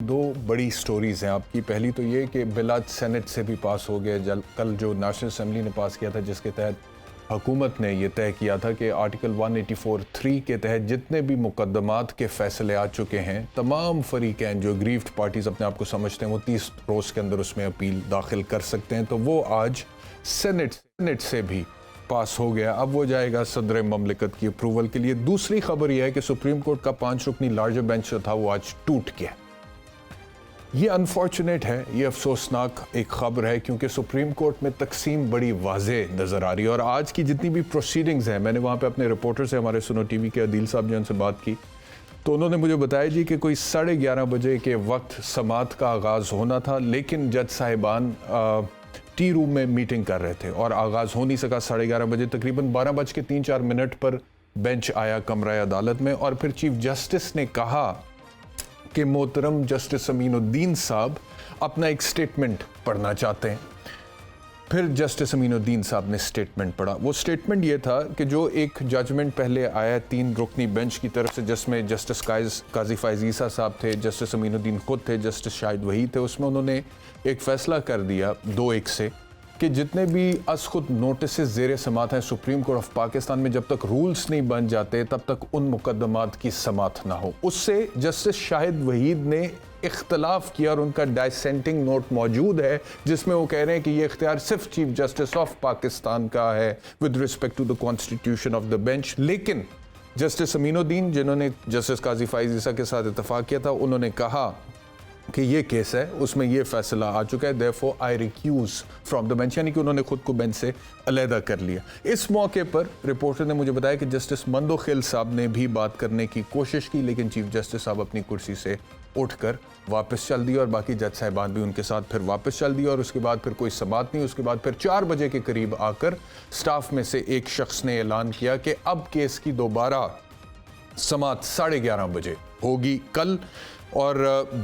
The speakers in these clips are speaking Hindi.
दो बड़ी स्टोरीज़ हैं आपकी। पहली तो ये कि बिल आज सेनेट से भी पास हो गया। कल जो नेशनल असम्बली ने पास किया था, जिसके तहत हुकूमत ने ये तय किया था कि आर्टिकल 184(3) के तहत जितने भी मुकदमात के फ़ैसले आ चुके हैं, तमाम फरीक़ैन जो ग्रीव्ड पार्टीज़ अपने आप को समझते हैं, वो 30 रोज़ के अंदर उसमें अपील दाखिल कर सकते हैं। तो वो आज सेनेट से भी पास हो गया। अब वो जाएगा सदर ममलिकत की अप्रूवल के लिए। दूसरी खबर यह है कि सुप्रीम कोर्ट का 5 रुकनी लार्जर बेंच जो था वो आज टूट गया। ये अनफॉर्चुनेट है, ये अफसोसनाक एक खबर है, क्योंकि सुप्रीम कोर्ट में तकसीम बड़ी वाज़े नज़र आ रही है। और आज की जितनी भी प्रोसीडिंग्स हैं, मैंने वहाँ पे अपने रिपोर्टर से, हमारे सुनो टीवी के अदील साहब जी, उनसे बात की, तो उन्होंने मुझे बताया जी कि कोई 11:30 बजे के वक्त समात का आगाज़ होना था, लेकिन जज साहिबान टी रूम में मीटिंग कर रहे थे और आगाज़ हो नहीं सका। 11:30 बजे तकरीबन 12:03 पर बेंच आया कमरा अदालत में, और फिर चीफ जस्टिस ने कहा कि मोहतरम जस्टिस अमीनुद्दीन साहब अपना एक स्टेटमेंट पढ़ना चाहते हैं। फिर जस्टिस अमीनुद्दीन साहब ने स्टेटमेंट पढ़ा। वो स्टेटमेंट ये था कि जो एक जजमेंट पहले आया 3 रुकनी बेंच की तरफ से, जिसमें जस्टिस काजी फ़ाइज़ ईसा साहब थे, जस्टिस अमीनुद्दीन खुद थे, जस्टिस शाहिद वहीद थे, उसमें उन्होंने एक फ़ैसला कर दिया 2-1 से कि जितने भी खुद नोटिस ज़ेर समात हैं सुप्रीम कोर्ट ऑफ पाकिस्तान में, जब तक रूल्स नहीं बन जाते तब तक उन मुकदमात की समात ना हो। उससे जस्टिस शाहिद वहीद ने इख्तलाफ किया और उनका डाइसेंटिंग नोट मौजूद है, जिसमें वो कह रहे हैं कि ये इख्तियार सिर्फ चीफ जस्टिस ऑफ पाकिस्तान का है with respect to the constitution of the bench. लेकिन जस्टिस अमीनुद्दीन, जिन्होंने जस्टिस काजी फ़ाइज़ ईसा के साथ इत्तफाक किया था, उन्होंने कहा कि ये केस है, उसमें ये फैसला आ चुका है, therefore I recuse from the bench, यानी कि उन्होंने खुद को बेंच से अलहदा कर लिया। इस मौके पर रिपोर्टर ने मुझे बताया कि जस्टिस मंदोखिल साहब ने भी बात करने की कोशिश की, लेकिन चीफ जस्टिस साहब अपनी कुर्सी से उठकर वापस चल दिए और बाकी जज साहिबान भी उनके साथ फिर वापस चल दिए। और उसके बाद फिर कोई समात नहीं। उसके बाद फिर 4 बजे के करीब आकर स्टाफ में से एक शख्स ने ऐलान किया कि अब केस की दोबारा समात 11:30 बजे होगी कल, और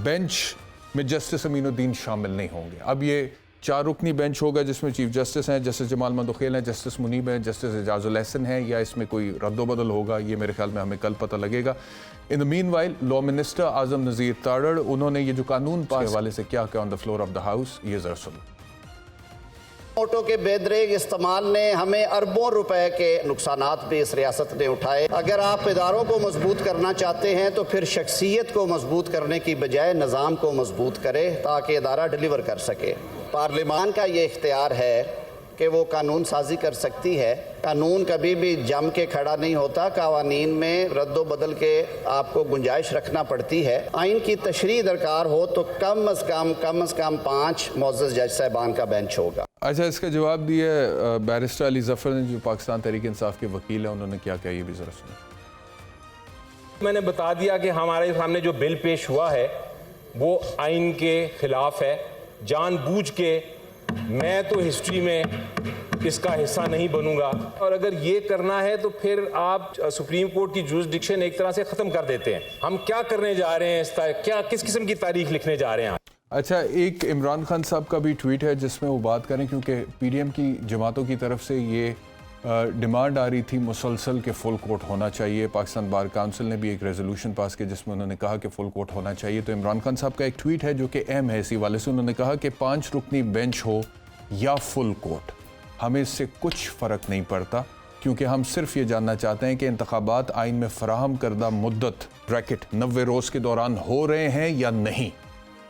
बेंच में जस्टिस अमीनुद्दीन शामिल नहीं होंगे। अब ये 4 रुकनी बेंच होगा, जिसमें चीफ जस्टिस हैं, जस्टिस जमाल मंदोखेल हैं, जस्टिस मुनीब हैं, जस्टिस एजाजुल एहसन हैं, या इसमें कोई रद्दोबदल होगा, ये मेरे ख्याल में हमें कल पता लगेगा। In the meanwhile law minister Azam Nazir Tarar, उन्होंने ये जो कानून पास के हवाले से क्या कहा on the floor of the house, ये जरा सुनो। नोटों के बेदरेग इस्तेमाल ने हमें अरबों रुपए के नुकसानात भी इस रियासत ने उठाए। अगर आप इदारों को मजबूत करना चाहते हैं तो फिर शख्सियत को मजबूत करने की बजाय निज़ाम को मजबूत करें, ताकि इदारा डिलीवर कर सके। पार्लियामान का ये इख्तियार है कि वो कानून साजी कर सकती है। कानून कभी भी जम के खड़ा नहीं होता, कवानीन में रद्दो बदल के आपको गुंजाइश रखना पड़ती है। आइन की तशरीह दरकार हो तो कम अज़ कम 5 मुअज़्ज़ज़ जज साहिबान का बेंच होगा। अच्छा, इसका जवाब दिया बैरिस्टर अली ज़फ़र ने, जो पाकिस्तान तहरीक इंसाफ के वकील हैं। उन्होंने क्या कहा, ये भी ज़रा सुनो। मैंने बता दिया कि हमारे सामने जो बिल पेश हुआ है वो आइन के खिलाफ है। जानबूझ के मैं तो हिस्ट्री में इसका हिस्सा नहीं बनूंगा, और अगर ये करना है तो फिर आप सुप्रीम कोर्ट की जुरिसडिक्शन एक तरह से ख़त्म कर देते हैं। हम क्या करने जा रहे हैं, क्या किस किस्म की तारीख लिखने जा रहे हैं। अच्छा, एक इमरान खान साहब का भी ट्वीट है जिसमें वो बात करें, क्योंकि पीडीएम की जमातों की तरफ से ये डिमांड आ रही थी मुसलसल के फुल कोर्ट होना चाहिए। पाकिस्तान बार काउंसिल ने भी एक रेजोल्यूशन पास किया जिसमें उन्होंने कहा कि फुल कोर्ट होना चाहिए। तो इमरान खान साहब का एक ट्वीट है जो कि अहम है इसी वाले से। उन्होंने कहा कि 5 रुकनी बेंच हो या फुल कोर्ट, हमें इससे कुछ फ़र्क नहीं पड़ता, क्योंकि हम सिर्फ ये जानना चाहते हैं कि इंतखाबात आइन में फ़राहम करदा मुद्दत ब्रैकेट 90 रोज़ के दौरान हो रहे हैं या नहीं।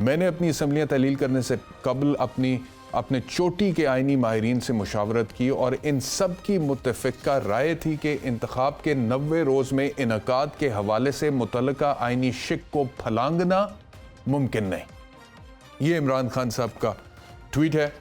मैंने अपनी असम्बलियाँ तहलील करने से कबल अपने चोटी के आइनी माहिरीन से मुशावरत की, और इन सब की मुत्तफ़िका राय थी कि इंतखाब के 90 रोज़ में इनकाद के हवाले से मुतल्लका आइनी शिक को फलांगना मुमकिन नहीं। ये इमरान खान साहब का ट्वीट है।